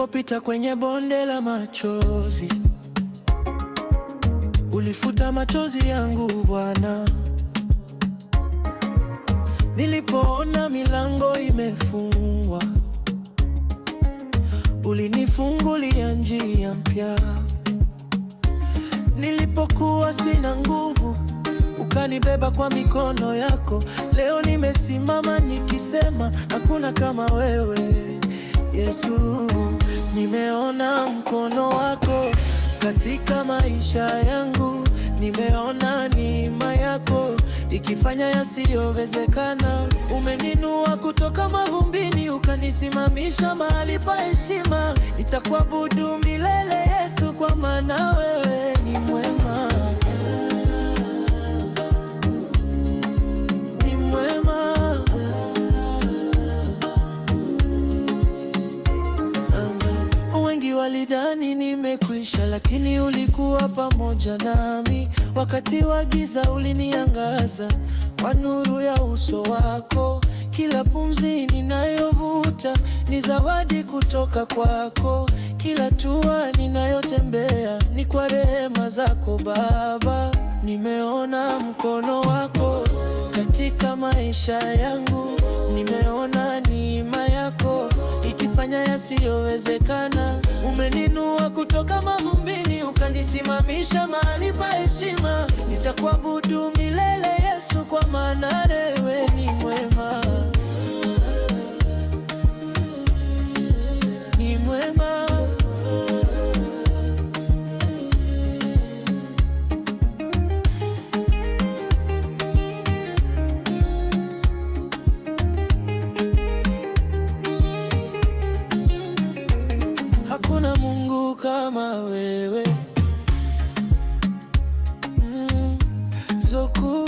Nilipopita kwenye bonde la machozi, ulifuta machozi yangu Bwana. Nilipoona milango imefungwa, ulinifungulia njia mpya. Nilipokuwa sina nguvu, ukanibeba kwa mikono yako. Leo nimesimama nikisema, hakuna kama wewe Yesu. Nimeona mkono wako katika maisha yangu, nimeona neema yako ikifanya yasiyowezekana. Umeninua kutoka mavumbini, ukanisimamisha mahali pa heshima. Nitakuabudu milele Yesu, kwa maana wewe ni mwema. Ni mwema. Wengi walidhani nimekwisha, lakini ulikuwa pamoja nami. Wakati wa giza uliniangaza kwa nuru ya uso wako. Kila pumzi ninayovuta ni zawadi kutoka kwako. Kila hatua ninayotembea ni kwa rehema zako Baba. Nimeona mkono wako katika maisha yangu, nimeona neema yako ikifanya yasiyowezekana. Umeninua kutoka mavumbini, ukanisimamisha mahali pa heshima. Nitakuabudu milele Yesu, kwa maana wewe ni mwema. Ni mwema. Hakuna Mungu kama wewe. Zoku